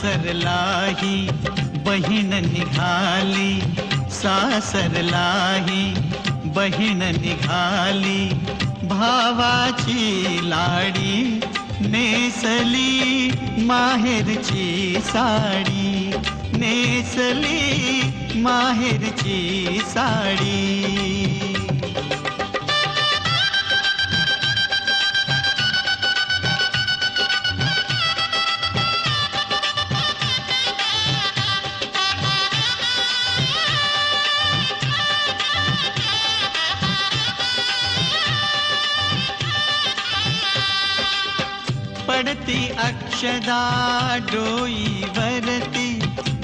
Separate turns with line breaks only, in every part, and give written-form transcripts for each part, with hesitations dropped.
सासरलाही बहीण निघाली, सासरलाही बहीण निघाली, भावाची लाडी नेसली माहेरची साडी, नेसली माहेरची साडी. पडती अक्षदा डोईवरती,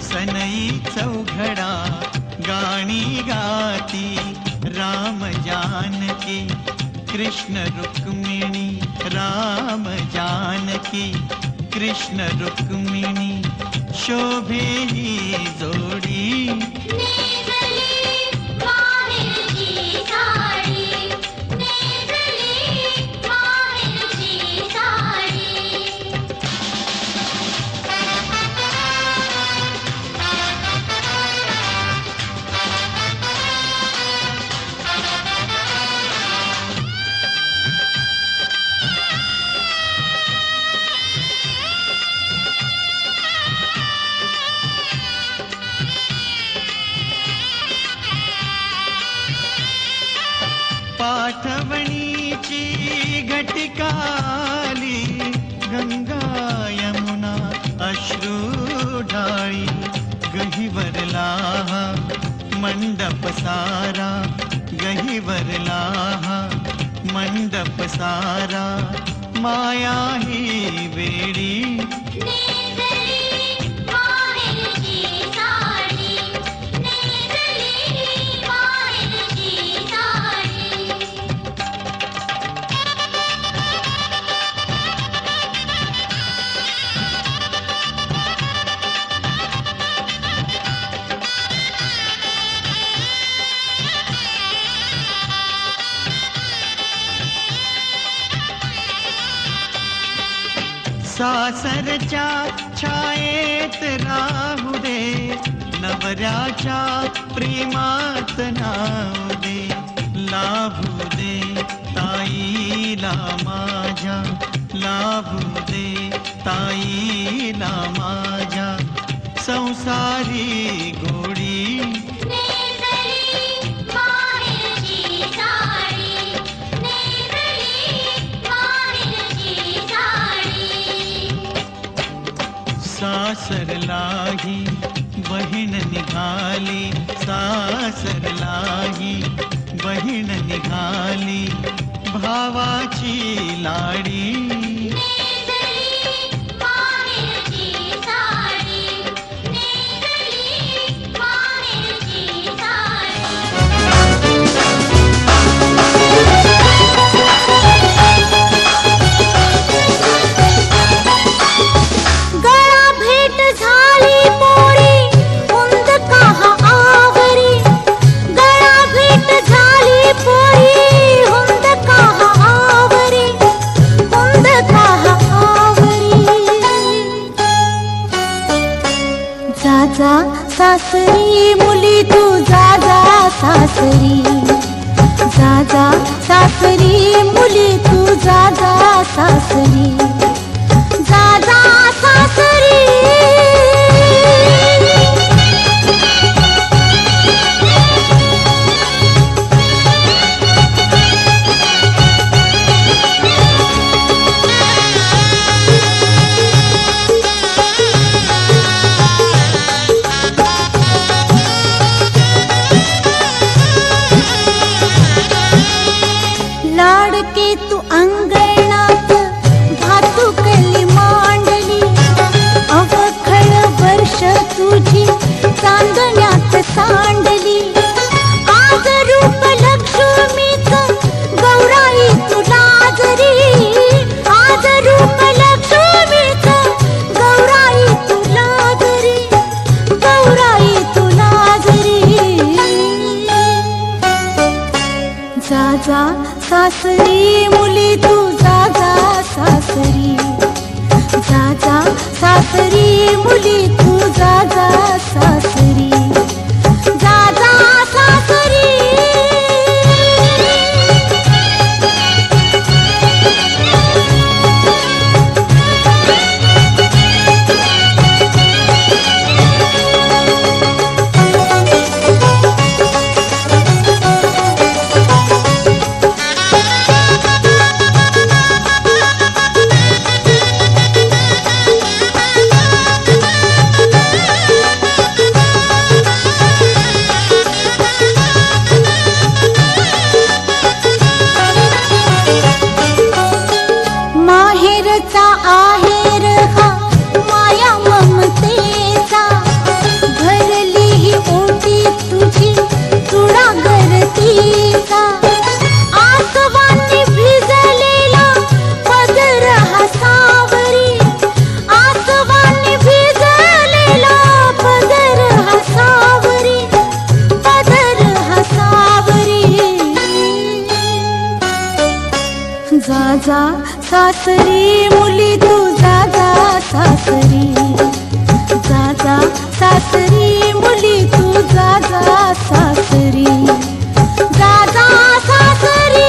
सनई चौघडा गाणी गाती, राम जानकी कृष्ण रुक्मिणी, राम जानकी कृष्ण रुक्मिणी, शोभे ही जोडी पाठवणीची घटिकाली, गंगा यमुना अश्रू ढाळी, गहिवरला मंडप सारा, गहिवरला मंडप सारा, माया ही वेडी सासरच्या छायेत राहू दे, नवऱ्याच्या प्रेमात नाव दे, लाभू दे ताईला माझ्या, लाभू दे ताईला माझ्या, संसारी गोडी सासरलाही बहीण निघाली, सासरलाही बहीण निघाली, भावाची लाडी
सासरी मुली तू जा जा सासरी, जा जा सासरी मुली तू जा जा सासरी, जा जा सासरी. लाडके तू अंगणात भातुकली मांडली, अवखळ वर्ष तुझी चांदण्यात सांडली, आज रूप लक्ष्मीच गौराई तुला जरी, आज रूप लक्ष्मीच गौराई तुला जरी, गौराई तुला जरी. जा जा सासरी मुली तू जा जा सासरी, जा जा सासरी मुली तू जा जा सासरी, जा जा सासरी. माहेरचा आहेर हा माया ममतेचा, भरली ही ओटी तुझी चुडागरतीचा. आसवांनी भिजलेला पदर हा सावरी, आसवांनी भिजलेला पदर हा सावरी, पदर हा सावरी. जा जा सासरी मुली तू जा जा सासरी, जा जा सासरी मुली तू जा जा सासरी, जा जा सासरी.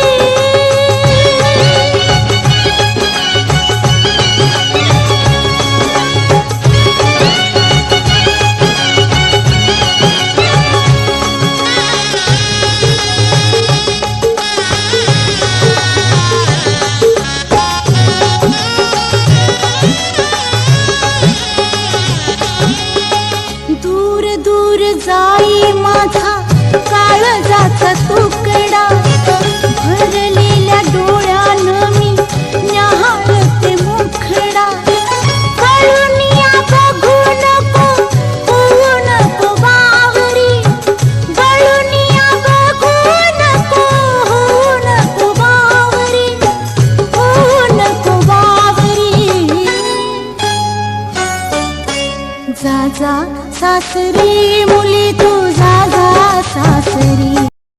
दूर दूर जाई माझा काळजाचा तुकडा, भरलेल्या डोळ्यात